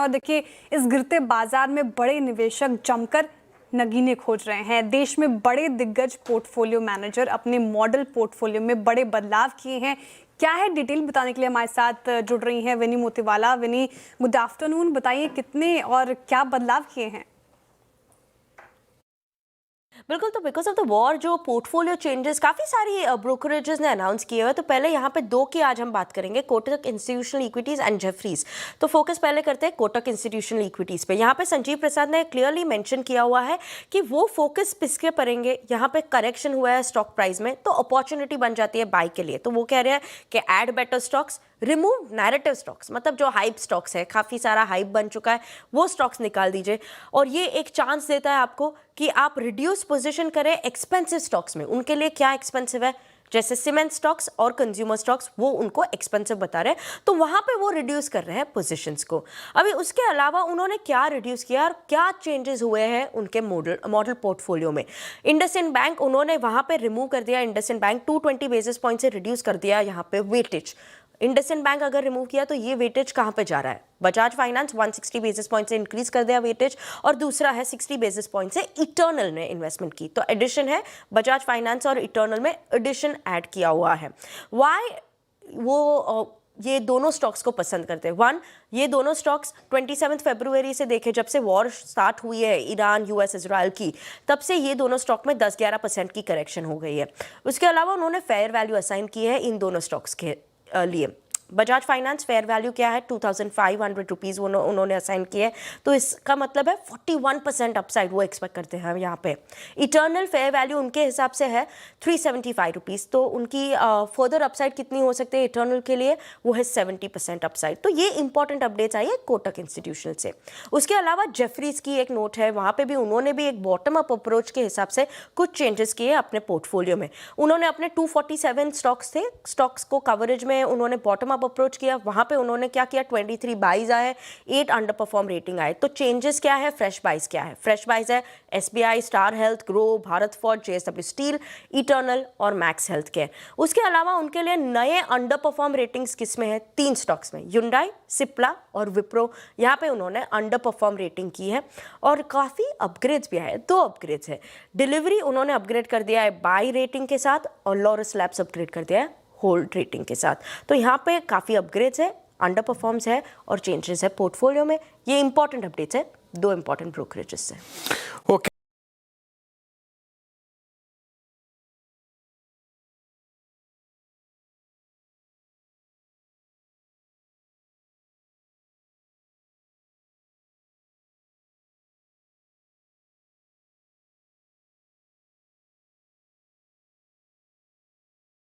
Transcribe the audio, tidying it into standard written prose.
और देखिए इस गिरते बाजार में बड़े निवेशक जमकर नगीने खोज रहे हैं। देश में बड़े दिग्गज पोर्टफोलियो मैनेजर अपने मॉडल पोर्टफोलियो में बड़े बदलाव किए हैं। क्या है डिटेल बताने के लिए हमारे साथ जुड़ रही हैं विनी मोतीवाला। विनी, गुड आफ्टरनून। बताइए कितने और क्या बदलाव किए हैं? बिल्कुल, तो बिकॉज ऑफ द वॉर जो पोर्टफोलियो चेंजेस काफ़ी सारी ब्रोकरेजेस ने अनाउंस किए हुए। तो पहले यहाँ पे दो की आज हम बात करेंगे, Kotak institutional equities and Jefferies. तो फोकस पहले करते हैं कोटक इंस्टीट्यूशनल इक्विटीज़ पे। यहाँ पे संजीव प्रसाद ने क्लियरली मेंशन किया हुआ है कि वो फोकस किसके करेंगे। यहाँ पे करेक्शन हुआ है स्टॉक प्राइस में, तो अपॉर्चुनिटी बन जाती है बाई के लिए। तो वो कह रहे हैं कि add better stocks, remove narrative stocks, मतलब जो हाइप स्टॉक्स है, काफ़ी सारा हाइप बन चुका है, वो स्टॉक्स निकाल दीजिए। और ये एक चांस देता है आपको कि आप रिड्यूस पोजीशन करें एक्सपेंसिव स्टॉक्स में। उनके लिए क्या एक्सपेंसिव है, जैसे सीमेंट स्टॉक्स और कंज्यूमर स्टॉक्स, वो उनको एक्सपेंसिव बता रहे हैं, तो वहां पे वो रिड्यूस कर रहे हैं पोजीशंस को। अभी उसके अलावा उन्होंने क्या रिड्यूस किया और क्या चेंजेस हुए हैं उनके मॉडल पोर्टफोलियो में। इंडसइंड बैंक उन्होंने वहां पे रिमूव कर दिया। इंडसइंड बैंक 220 बेसिस पॉइंट से रिड्यूस कर दिया यहाँ पे वेटेज। इंडसइंड बैंक अगर रिमूव किया तो ये वेटेज कहाँ पे जा रहा है? बजाज फाइनेंस 160 बेसिस पॉइंट से इंक्रीज कर दिया वेटेज, और दूसरा है 60 बेसिस पॉइंट से इटर्नल ने इन्वेस्टमेंट की। तो एडिशन है, बजाज फाइनेंस और इटर्नल में एडिशन ऐड किया हुआ है। वाई वो ये दोनों स्टॉक्स को पसंद करते हैं? वन, ये दोनों स्टॉक्स 27 फरवरी से देखे, जब से वॉर स्टार्ट हुई है ईरान यूएस इजराइल की, तब से ये दोनों स्टॉक में 10-11% की करेक्शन हो गई है। उसके अलावा उन्होंने फेयर वैल्यू असाइन की है इन दोनों स्टॉक्स के लिए। बजाज फाइनेंस फेयर वैल्यू क्या है? 2500 रुपीज़ उन्होंने असाइन किए, तो इसका मतलब है 41% अपसाइड वो एक्सपेक्ट करते हैं यहाँ पे। इटर्नल फेयर वैल्यू उनके हिसाब से है 375 रुपीज़, तो उनकी फर्दर अपसाइड कितनी हो सकती है इटर्नल के लिए? वो है 70% अपसाइड। तो ये इंपॉर्टेंट अपडेट्स आई है कोटक इंस्टीट्यूशनल से। उसके अलावा जेफरीज की एक नोट है, वहाँ पे भी उन्होंने भी एक बॉटम अप अप्रोच के हिसाब से कुछ चेंजेस किए अपने पोर्टफोलियो में। उन्होंने अपने 247 स्टॉक्स थे, स्टॉक्स को कवरेज में उन्होंने बॉटम अप अप्रोच किया। वहां पे उन्होंने क्या किया? 23 बाइज आए, 8 अंडर परफॉर्म रेटिंग आए। तो चेंजेस क्या है? फ्रेश बाइज क्या है? फ्रेश बाइज है SBI, star health, grow, Bharat forge, JSW steel, eternal और मैक्स हेल्थ केयर। उसके अलावा उनके लिए नए अंडर परफॉर्म रेटिंग्स किसमें है? 3 स्टॉक्स में, ह्युंडई, सिप्ला और विप्रो। यहाँ पे उन्होंने अंडर परफॉर्म रेटिंग की है और काफ़ी अपग्रेड्स भी आए। 2 अपग्रेड्स है। डिलीवरी उन्होंने अपग्रेड कर दिया है बाई रेटिंग के साथ, और लॉरस लैब्स अपग्रेड कर दिया है होल्ड रेटिंग के साथ। तो यहाँ पे काफ़ी अपग्रेड्स है, अंडर परफॉर्म्स है और चेंजेस है पोर्टफोलियो में। ये इंपॉर्टेंट अपडेट्स है 2 इंपॉर्टेंट ब्रोकरेजेस से। ओके।